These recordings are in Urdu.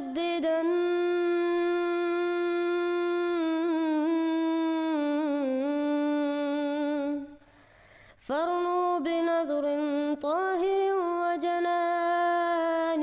لأسددن فرنوا بنذر طاهر وجنان.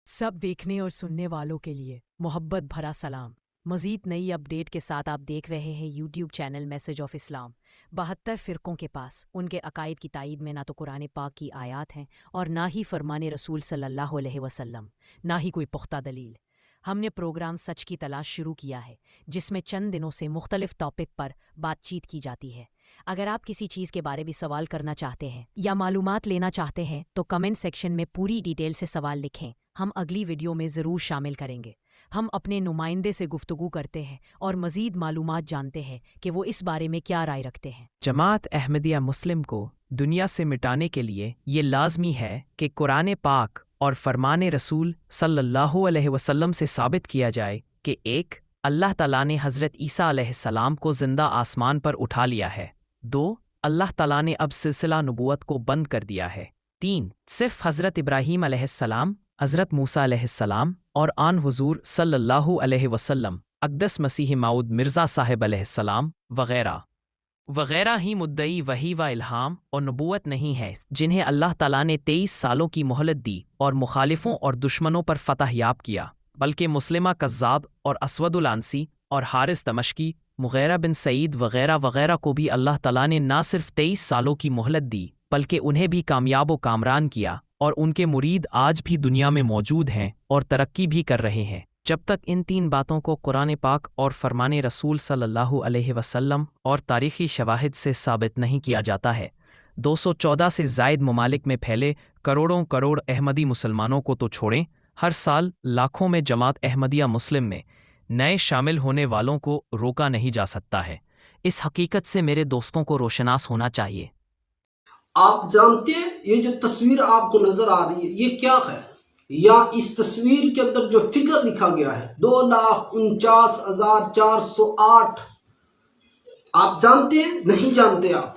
سب دیکھنے اور سننے والوں کے لیے محبت بھرا سلام. مزید نئی اپڈیٹ کے ساتھ آپ دیکھ رہے ہیں یوٹیوب چینل میسج آف اسلام. 72 فرقوں کے پاس ان کے عقائد کی تائید میں نہ تو قرآن پاک کی آیات ہیں اور نہ ہی فرمان رسول صلی اللہ علیہ وسلم، نہ ہی کوئی پختہ دلیل. ہم نے پروگرام سچ کی تلاش شروع کیا ہے جس میں چند دنوں سے مختلف ٹاپک پر بات چیت کی جاتی ہے. اگر آپ کسی چیز کے بارے میں سوال کرنا چاہتے ہیں یا معلومات لینا چاہتے ہیں تو کمنٹ سیکشن میں پوری ڈیٹیل سے سوال لکھیں، ہم اگلی ویڈیو میں ضرور شامل کریں گے. ہم اپنے نمائندے سے گفتگو کرتے ہیں اور مزید معلومات جانتے ہیں کہ وہ اس بارے میں کیا رائے رکھتے ہیں. جماعت احمدیہ مسلم کو دنیا سے مٹانے کے لیے یہ لازمی ہے کہ قرآن پاک اور فرمان رسول صلی اللہ علیہ وسلم سے ثابت کیا جائے کہ ایک، اللہ تعالیٰ نے حضرت عیسیٰ علیہ السلام کو زندہ آسمان پر اٹھا لیا ہے. 2، اللہ تعالیٰ نے اب سلسلہ نبوت کو بند کر دیا ہے. 3، صرف حضرت ابراہیم علیہ السلام، حضرت موسیٰ علیہ السلام اور آن حضور صلی اللہ علیہ وسلم، اقدس مسیح موعود مرزا صاحب علیہ السلام وغیرہ وغیرہ ہی مدعی وحی و الہام اور نبوت نہیں ہے، جنہیں اللہ تعالیٰ نے 23 سالوں کی مہلت دی اور مخالفوں اور دشمنوں پر فتح یاب کیا، بلکہ مسلمہ کذاب اور اسود العنسی اور حارث دمشقی، مغیرہ بن سعید وغیرہ وغیرہ کو بھی اللہ تعالیٰ نے نہ صرف 23 سالوں کی مہلت دی بلکہ انہیں بھی کامیاب و کامران کیا، اور ان کے مرید آج بھی دنیا میں موجود ہیں اور ترقی بھی کر رہے ہیں. جب تک ان 3 باتوں کو قرآن پاک اور فرمان رسول صلی اللہ علیہ وسلم اور تاریخی شواہد سے ثابت نہیں کیا جاتا ہے، 214 سے زائد ممالک میں پھیلے کروڑوں کروڑ احمدی مسلمانوں کو تو چھوڑیں، ہر سال لاکھوں میں جماعت احمدیہ مسلم میں نئے شامل ہونے والوں کو روکا نہیں جا سکتا ہے. اس حقیقت سے میرے دوستوں کو روشناس ہونا چاہیے. آپ جانتے ہیں یہ جو تصویر آپ کو نظر آ رہی ہے یہ کیا ہے؟ یا اس تصویر کے اندر جو فگر لکھا گیا ہے 2,49,408، آپ جانتے ہیں؟ نہیں جانتے آپ؟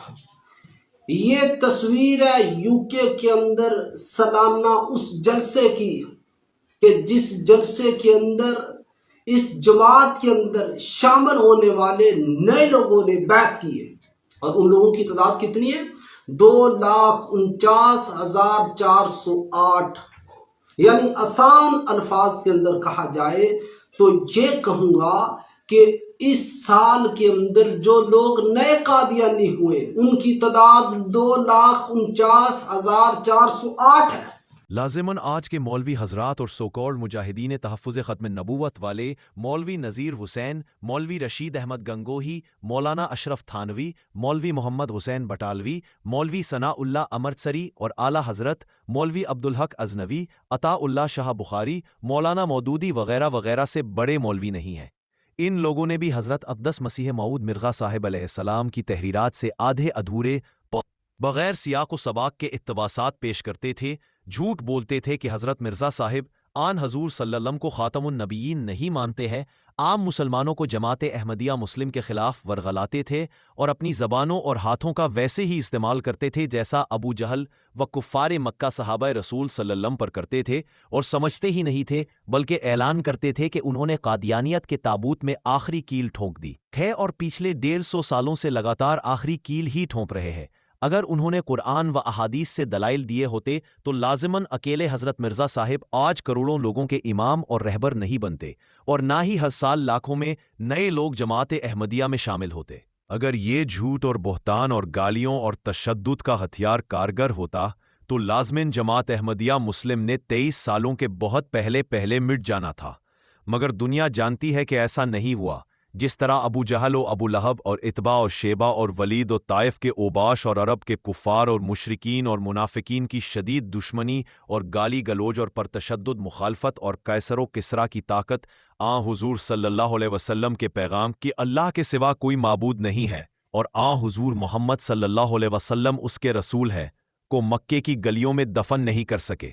یہ تصویر ہے UK کے اندر سالانہ اس جلسے کی کہ جس جلسے کے اندر اس جماعت کے اندر شامل ہونے والے نئے لوگوں نے بیعت کی ہے، اور ان لوگوں کی تعداد کتنی ہے؟ 2,49,408. یعنی آسان الفاظ کے اندر کہا جائے تو یہ کہوں گا کہ اس سال کے اندر جو لوگ نئے قادیانی ہوئے ان کی تعداد 2,49,408 ہے. لازماً آج کے مولوی حضرات اور سوکول مجاہدین تحفظ ختم نبوت والے مولوی نذیر حسین، مولوی رشید احمد گنگوہی، مولانا اشرف تھانوی، مولوی محمد حسین بٹالوی، مولوی ثناء اللہ امرتسری اور اعلیٰ حضرت مولوی عبدالحق ازنوی، عطا اللہ شاہ بخاری، مولانا مودودی وغیرہ وغیرہ سے بڑے مولوی نہیں ہیں. ان لوگوں نے بھی حضرت اقدس مسیح موعود مرزا صاحب علیہ السلام کی تحریرات سے آدھے ادھورے بغیر سیاق و سباق کے اقتباسات پیش کرتے تھے، جھوٹ بولتے تھے کہ حضرت مرزا صاحب آن حضور صلی اللہ علیہ وسلم کو خاتم النبیین نہیں مانتے ہیں، عام مسلمانوں کو جماعت احمدیہ مسلم کے خلاف ورغلاتے تھے اور اپنی زبانوں اور ہاتھوں کا ویسے ہی استعمال کرتے تھے جیسا ابو جہل و کفار مکہ صحابہ رسول صلی اللہ علیہ وسلم پر کرتے تھے، اور سمجھتے ہی نہیں تھے بلکہ اعلان کرتے تھے کہ انہوں نے قادیانیت کے تابوت میں آخری کیل ٹھونک دی ہے اور پچھلے 150 سالوں سے لگاتار آخری کیل ہی ٹھونپ رہے ہیں. اگر انہوں نے قرآن و احادیث سے دلائل دیے ہوتے تو لازماً اکیلے حضرت مرزا صاحب آج کروڑوں لوگوں کے امام اور رہبر نہیں بنتے، اور نہ ہی ہر سال لاکھوں میں نئے لوگ جماعت احمدیہ میں شامل ہوتے. اگر یہ جھوٹ اور بہتان اور گالیوں اور تشدد کا ہتھیار کارگر ہوتا تو لازماً جماعت احمدیہ مسلم نے 23 سالوں کے بہت پہلے مٹ جانا تھا، مگر دنیا جانتی ہے کہ ایسا نہیں ہوا. جس طرح ابو جہل و ابو لہب اور اتبا اور شیبہ اور ولید و طائف کے اوباش اور عرب کے کفار اور مشرکین اور منافقین کی شدید دشمنی اور گالی گلوج اور پرتشدد مخالفت اور قیصر و کسریٰ کی طاقت حضور صلی اللہ علیہ وسلم کے پیغام کہ اللہ کے سوا کوئی معبود نہیں ہے اور حضور محمد صلی اللہ علیہ وسلم اس کے رسول ہے کو مکے کی گلیوں میں دفن نہیں کر سکے.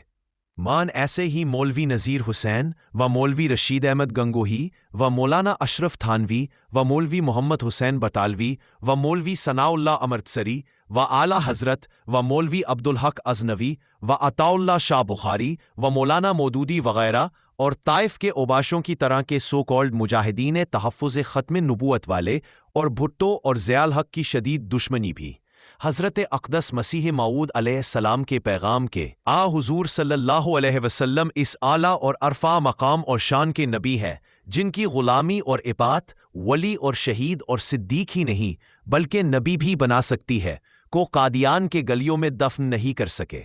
ایسے ہی مولوی نذیر حسین و مولوی رشید احمد گنگوہی و مولانا اشرف تھانوی و مولوی محمد حسین بٹالوی و مولوی ثناء اللہ امرتسری و اعلیٰ حضرت و مولوی عبدالحق ازنوی و عطاءاللہ شاہ بخاری و مولانا مودودی وغیرہ اور طائف کے اوباشوں کی طرح کے سو کالڈ مجاہدین تحفظ ختم نبوت والے اور بھٹو اور ضیاء الحق کی شدید دشمنی بھی حضرت اقدس مسیح موعود علیہ السلام کے پیغام کے حضور صلی اللہ علیہ وسلم اس اعلیٰ اور عرفہ مقام اور شان کے نبی ہے جن کی غلامی اور اطاعت ولی اور شہید اور صدیق ہی نہیں بلکہ نبی بھی بنا سکتی ہے کو قادیان کے گلیوں میں دفن نہیں کر سکے۔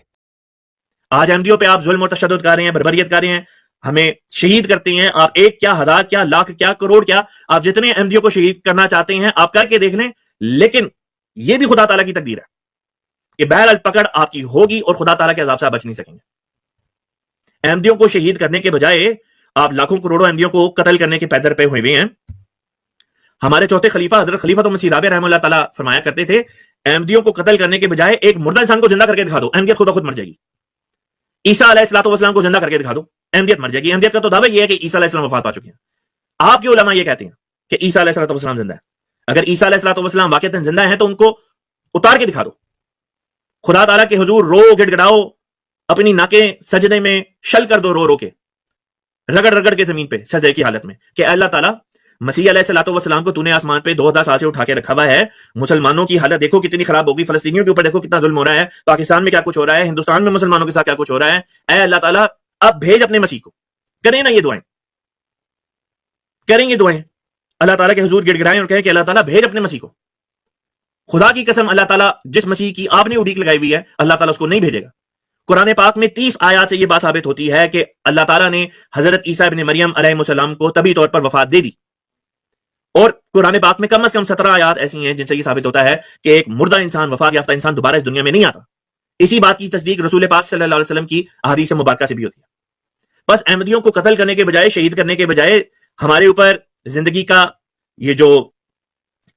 آج احمدیوں پہ آپ ظلم و تشدد کر رہے ہیں، بربریت کر رہے ہیں، ہمیں شہید کرتے ہیں، آپ ایک کیا ہزار کیا لاکھ کیا کروڑ کیا آپ جتنے احمدیوں کو شہید کرنا چاہتے ہیں آپ کر کے دیکھ لیں، لیکن یہ بھی خدا تعالیٰ کی تقدیر ہے کہ بہرحال پکڑ آپ کی ہوگی اور خدا تعالیٰ کے عذاب سے بچ نہیں سکیں گے۔ احمدیوں کو شہید کرنے کے بجائے آپ لاکھوں کروڑوں احمدیوں کو قتل کرنے کے پیدر پہ ہوئے ہیں۔ ہمارے چوتھے خلیفہ حضرت خلیفۃ مسیح رابع رحمہ اللہ تعالیٰ فرمایا کرتے تھے احمدیوں کو قتل کرنے کے بجائے ایک مردہ انسان کو زندہ کر کے دکھا دو، احمدیت خود مر جائے گی۔ عیسیٰ علیہ الصلوۃ والسلام کو زندہ کر کے دکھا دو، احمدیت مر جائے گی۔ احمدیت کا تو دعویٰ یہ ہے کہ عیسیٰ علیہ السلام وفات پا چکے ہیں۔ آپ کے علماء یہ کہتے ہیں کہ عیسیٰ علیہ الصلوۃ والسلام زندہ ہے۔ اگر عیسیٰ علیہ الصلوۃ والسلام واقعتاً زندہ ہیں تو ان کو اتار کے دکھا دو، خدا تعالیٰ کے حضور رو گڑ گڑاؤ، اپنی ناکیں سجدے میں شل کر دو، رو رو کے رگڑ رگڑ کے زمین پہ سجدے کی حالت میں کہ اللہ تعالیٰ مسیح علیہ الصلوۃ والسلام کو تو نے آسمان پہ 2000 سال سے اٹھا کے رکھا ہوا ہے، مسلمانوں کی حالت دیکھو کتنی خراب ہوگی، فلسطینیوں کے اوپر دیکھو کتنا ظلم ہو رہا ہے، پاکستان میں کیا کچھ ہو رہا ہے، ہندوستان میں مسلمانوں کے ساتھ کیا کچھ ہو رہا ہے، اے اللہ تعالیٰ اب بھیج اپنے مسیح کو۔ کریں نا یہ دعائیں، کریں گے دعائیں، اللہ تعالیٰ کے حضور گڑ گڑائیں اور کہیں کہ اللہ تعالیٰ بھیج اپنے مسیح کو۔ خدا کی قسم اللہ تعالیٰ جس مسیح کی آپ نے اڈیک لگائی ہوئی ہے اللہ تعالیٰ اس کو نہیں بھیجے گا۔ قرآن پاک میں 30 آیات سے یہ بات ثابت ہوتی ہے کہ اللہ تعالیٰ نے حضرت عیسیٰ ابن مریم علیہ السلام کو طبی طور پر وفات دے دی، اور قرآن پاک میں کم از کم 17 آیات ایسی ہیں جن سے یہ ثابت ہوتا ہے کہ ایک مردہ انسان، وفات یافتہ انسان دوبارہ اس دنیا میں نہیں آتا۔ اسی بات کی تصدیق رسول پاک صلی اللہ علیہ وسلم کی احادیث مبارکہ سے بھی ہوتی ہے۔ بس احمدیوں کو قتل کرنے کے بجائے، شہید کرنے کے بجائے، ہمارے اوپر زندگی کا یہ جو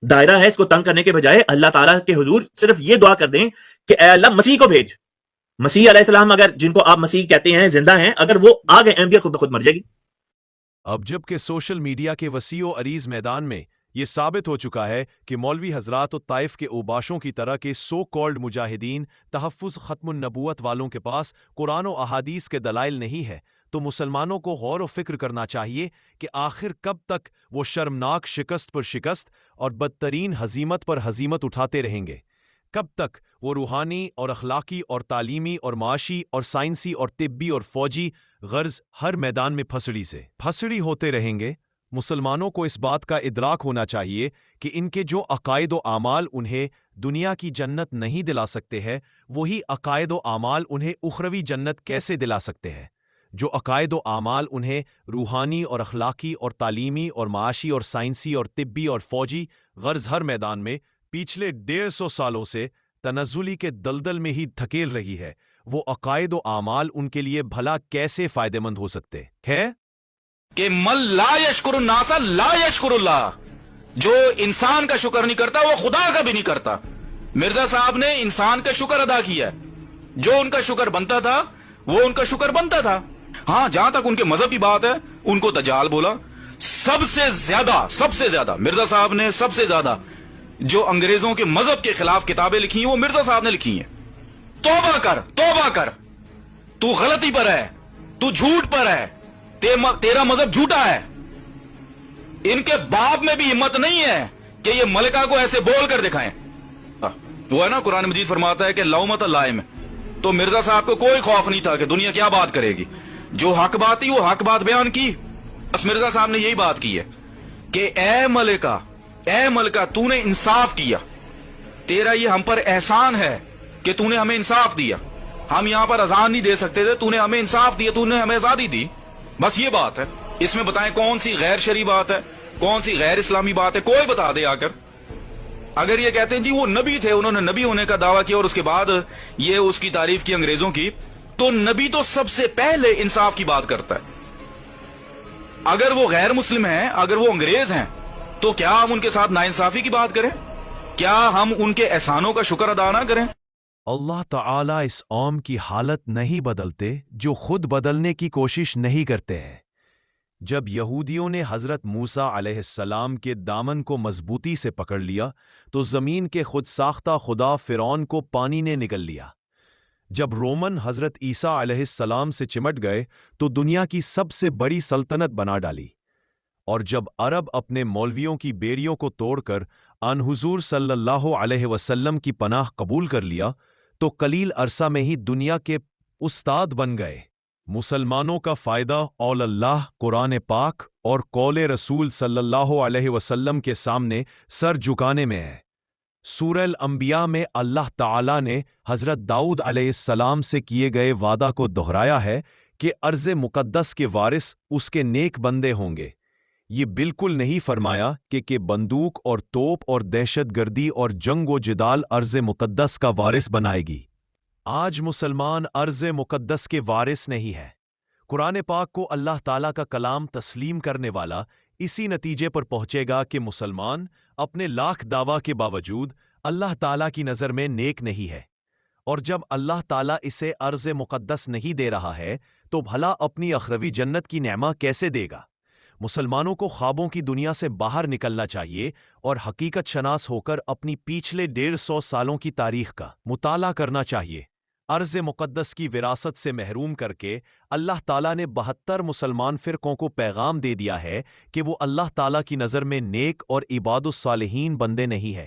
دائرہ ہے اس کو تنگ کرنے کے بجائے اللہ تعالیٰ کے حضور صرف یہ دعا کر دیں کہ اے اللہ مسیح کو بھیج۔ مسیح علیہ السلام اگر جن کو آپ مسیح کہتے ہیں زندہ ہیں، اگر وہ آ گئے احمدیت خود بخود مر جائے گی۔ اب جب کہ سوشل میڈیا کے وسیع و عریض میدان میں یہ ثابت ہو چکا ہے کہ مولوی حضرات و طائف کے اوباشوں کی طرح کے سو کالڈ مجاہدین تحفظ ختم النبوت والوں کے پاس قرآن و احادیث کے دلائل نہیں ہے، تو مسلمانوں کو غور و فکر کرنا چاہیے کہ آخر کب تک وہ شرمناک شکست پر شکست اور بدترین ہزیمت پر ہزیمت اٹھاتے رہیں گے؟ کب تک وہ روحانی اور اخلاقی اور تعلیمی اور معاشی اور سائنسی اور طبی اور فوجی غرض ہر میدان میں پھسڑی ہوتے رہیں گے؟ مسلمانوں کو اس بات کا ادراک ہونا چاہیے کہ ان کے جو عقائد و اعمال انہیں دنیا کی جنت نہیں دلا سکتے ہیں، وہی عقائد و اعمال انہیں اخروی جنت کیسے دلا سکتے ہیں؟ جو عقائد و اعمال انہیں روحانی اور اخلاقی اور تعلیمی اور معاشی اور سائنسی اور طبی اور فوجی غرض ہر میدان میں پچھلے 150 سالوں سے تنزلی کے دلدل میں ہی دھکیل رہی ہے، وہ عقائد و اعمال ان کے لیے بھلا کیسے فائدہ مند ہو سکتے ہیں؟ کہ من لا یشکر الناس لا یشکر اللہ، جو انسان کا شکر نہیں کرتا وہ خدا کا بھی نہیں کرتا۔ مرزا صاحب نے انسان کا شکر ادا کیا، جو ان کا شکر بنتا تھا وہ ان کا شکر بنتا تھا۔ ہاں جہاں تک ان کے مذہب کی بات ہے، ان کو دجال بولا۔ سب سے زیادہ مرزا صاحب نے سب سے زیادہ جو انگریزوں کے مذہب کے خلاف کتابیں لکھی ہیں وہ مرزا صاحب نے لکھی ہیں۔ توبہ کر، تو غلطی پر ہے، تو جھوٹ پر ہے، تیرا مذہب جھوٹا ہے۔ ان کے باپ میں بھی ہمت نہیں ہے کہ یہ ملکہ کو ایسے بول کر دکھائیں۔ وہ ہے نا قرآن مجید فرماتا ہے کہ لومۃ لائم، تو مرزا صاحب کو کوئی خوف نہیں تھا کہ دنیا کیا بات کرے گی، جو حق بات تھی وہ حق بات بیان کی۔ بس مرزا صاحب نے یہی بات کی ہے کہ اے ملکہ تو نے انصاف کیا، تیرا یہ ہم پر احسان ہے کہ تو نے ہمیں انصاف دیا، ہم یہاں پر اذان نہیں دے سکتے تھے، تو نے ہمیں انصاف دیا، تو نے ہمیں آزادی دی۔ بس یہ بات ہے، اس میں بتائیں کون سی غیر شرعی بات ہے، کون سی غیر اسلامی بات ہے، کوئی بتا دے آ کر۔ اگر یہ کہتے ہیں جی وہ نبی تھے، انہوں نے نبی ہونے کا دعویٰ کیا اور اس کے بعد یہ اس کی تعریف کی انگریزوں کی، تو نبی تو سب سے پہلے انصاف کی بات کرتا ہے۔ اگر وہ غیر مسلم ہیں، اگر وہ انگریز ہیں، تو کیا ہم ان کے ساتھ ناانصافی کی بات کریں؟ کیا ہم ان کے احسانوں کا شکر ادا نہ کریں؟ اللہ تعالیٰ اس قوم کی حالت نہیں بدلتے جو خود بدلنے کی کوشش نہیں کرتے ہیں۔ جب یہودیوں نے حضرت موسیٰ علیہ السلام کے دامن کو مضبوطی سے پکڑ لیا تو زمین کے خود ساختہ خدا فرعون کو پانی نے نگل لیا۔ جب رومن حضرت عیسیٰ علیہ السلام سے چمٹ گئے تو دنیا کی سب سے بڑی سلطنت بنا ڈالی، اور جب عرب اپنے مولویوں کی بیڑیوں کو توڑ کر آن حضور صلی اللہ علیہ وسلم کی پناہ قبول کر لیا تو قلیل عرصہ میں ہی دنیا کے استاد بن گئے۔ مسلمانوں کا فائدہ اول اللہ، قرآن پاک اور قول رسول صلی اللہ علیہ وسلم کے سامنے سر جھکانے میں ہے۔ سورہ الانبیاء میں اللہ تعالیٰ نے حضرت داؤد علیہ السلام سے کیے گئے وعدہ کو دہرایا ہے کہ ارض مقدس کے وارث اس کے نیک بندے ہوں گے۔ یہ بالکل نہیں فرمایا کہ بندوق اور توپ اور دہشت گردی اور جنگ و جدال ارض مقدس کا وارث بنائے گی۔ آج مسلمان ارض مقدس کے وارث نہیں ہے۔ قرآن پاک کو اللہ تعالیٰ کا کلام تسلیم کرنے والا اسی نتیجے پر پہنچے گا کہ مسلمان اپنے لاکھ دعویٰ کے باوجود اللہ تعالیٰ کی نظر میں نیک نہیں ہے، اور جب اللہ تعالیٰ اسے ارض مقدس نہیں دے رہا ہے تو بھلا اپنی اخروی جنت کی نعمہ کیسے دے گا؟ مسلمانوں کو خوابوں کی دنیا سے باہر نکلنا چاہیے اور حقیقت شناس ہو کر اپنی پچھلے 150 سالوں کی تاریخ کا مطالعہ کرنا چاہیے۔ ارض مقدس کی وراثت سے محروم کر کے اللہ تعالیٰ نے 72 مسلمان فرقوں کو پیغام دے دیا ہے کہ وہ اللہ تعالیٰ کی نظر میں نیک اور عباد الصالحین بندے نہیں ہے۔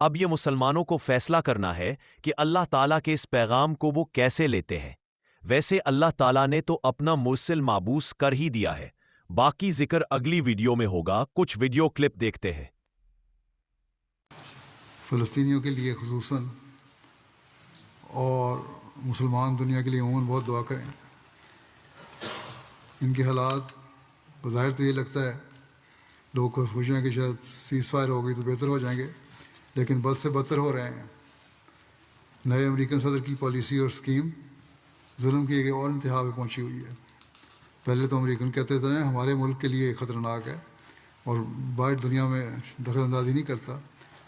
اب یہ مسلمانوں کو فیصلہ کرنا ہے کہ اللہ تعالیٰ کے اس پیغام کو وہ کیسے لیتے ہیں۔ ویسے اللہ تعالیٰ نے تو اپنا مرسل معبوس کر ہی دیا ہے، باقی ذکر اگلی ویڈیو میں ہوگا۔ کچھ ویڈیو کلپ دیکھتے ہیں۔ فلسطینیوں کے لیے خصوصاً اور مسلمان دنیا کے لیے عموماً بہت دعا کریں۔ ان کے حالات بظاہر تو یہ لگتا ہے لوگ خوش ہیں کہ شاید سیز فائر ہو گئی تو بہتر ہو جائیں گے، لیکن بد سے بدتر ہو رہے ہیں۔ نئے امریکن صدر کی پالیسی اور اسکیم ظلم کی ایک اور انتہا پہ پہنچی ہوئی ہے۔ پہلے تو امریکن کہتے تھے ہمارے ملک کے لیے خطرناک ہے اور باہر دنیا میں دخل اندازی نہیں کرتا،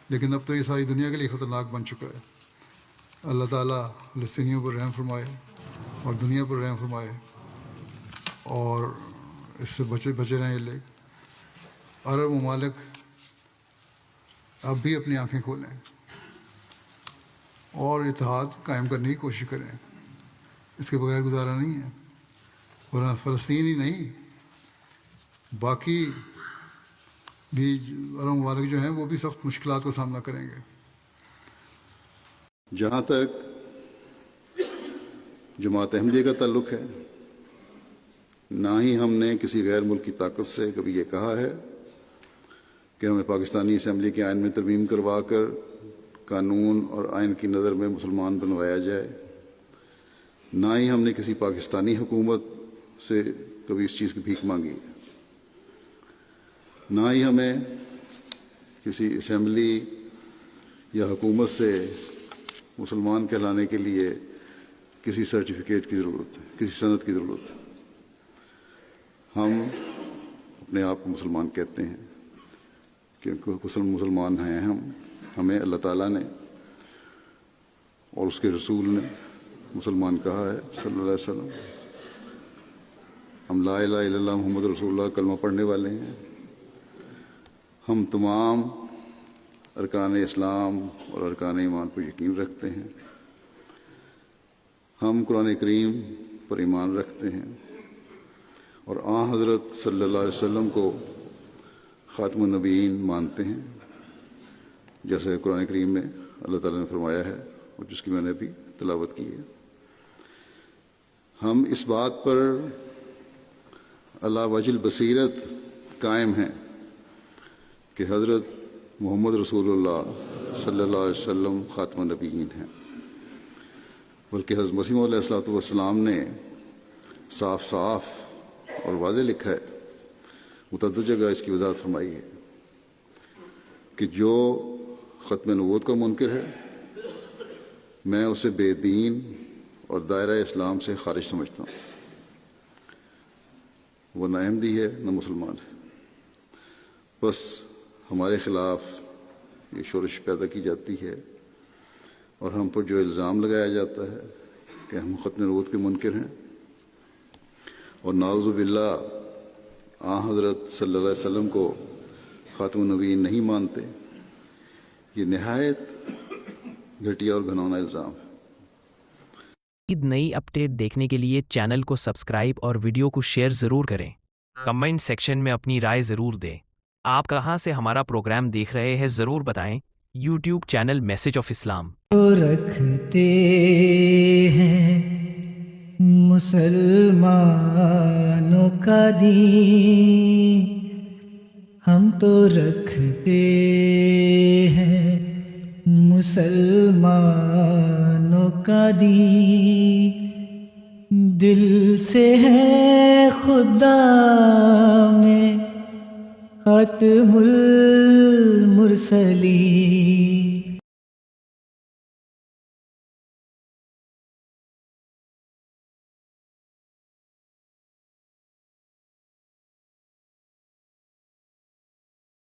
لیکن اب تو یہ ساری دنیا کے لیے خطرناک بن چکا ہے۔ اللہ تعالیٰ فلسطینیوں پر رحم فرمائے اور دنیا پر رحم فرمائے، اور اس سے بچے رہیں یہ لوگ۔ عرب ممالک اب بھی اپنی آنکھیں کھولیں اور اتحاد قائم کرنے کی کوشش کریں، اس کے بغیر گزارا نہیں ہے، ورنہ فلسطین ہی نہیں باقی بھی عرب ممالک جو ہیں وہ بھی سخت مشکلات کا سامنا کریں گے۔ جہاں تک جماعت احمدیہ کا تعلق ہے، نہ ہی ہم نے کسی غیر ملکی طاقت سے کبھی یہ کہا ہے کہ ہمیں پاکستانی اسمبلی کے آئین میں ترمیم کروا کر قانون اور آئین کی نظر میں مسلمان بنوایا جائے، نہ ہی ہم نے کسی پاکستانی حکومت سے کبھی اس چیز کی بھیک مانگی، نہ ہی ہمیں کسی اسمبلی یا حکومت سے مسلمان کہلانے کے لیے کسی سرٹیفکیٹ کی ضرورت ہے، کسی سند کی ضرورت ہے۔ ہم اپنے آپ کو مسلمان کہتے ہیں کیونکہ مسلمان ہیں ہمیں اللہ تعالیٰ نے اور اس کے رسول نے مسلمان کہا ہے صلی اللہ علیہ وسلم۔ ہم لا الہ الا اللہ محمد رسول اللہ کلمہ پڑھنے والے ہیں۔ ہم تمام ارکان اسلام اور ارکان ایمان پر یقین رکھتے ہیں۔ ہم قرآن کریم پر ایمان رکھتے ہیں اور آن حضرت صلی اللہ علیہ وسلم کو خاتم النبیین مانتے ہیں، جیسے قرآن کریم میں اللہ تعالیٰ نے فرمایا ہے اور جس کی میں نے ابھی تلاوت کی ہے۔ ہم اس بات پر علی وجہ البصیرت قائم ہیں کہ حضرت محمد رسول اللہ صلی اللہ علیہ وسلم خاتم النبیین ہیں، بلکہ حضرت مسیح علیہ الصلوۃ والسلام نے صاف صاف اور واضح لکھا ہے، متعدد جگہ اس کی وضاحت فرمائی ہے کہ جو ختم نبوت کا منکر ہے میں اسے بے دین اور دائرہ اسلام سے خارج سمجھتا ہوں۔ وہ نہ احمدی ہے نہ مسلمان ہے، بس ہمارے خلاف یہ شورش پیدا کی جاتی ہے اور ہم پر جو الزام لگایا جاتا ہے کہ ہم ختم نبوت کے منکر ہیں اور نعوذ باللہ آن حضرت صلی اللہ علیہ وسلم کو خاتم النبیین نہیں مانتے، یہ نہایت گھٹیا اور گھناؤنا الزام ہے۔ نئی اپڈیٹ دیکھنے کے لیے چینل کو سبسکرائب اور ویڈیو کو شیئر ضرور کریں. کمنٹ سیکشن میں اپنی رائے ضرور دیں. آپ کہاں سے ہمارا پروگرام دیکھ رہے ہیں ضرور بتائیں. یوٹیوب چینل میسج آف اسلام. رکھتے ہیں مسلمانوں کا دین، ہم تو رکھتے ہیں مسلمانوں کا دین، دل سے ہے خدا میں ختم المرسلین.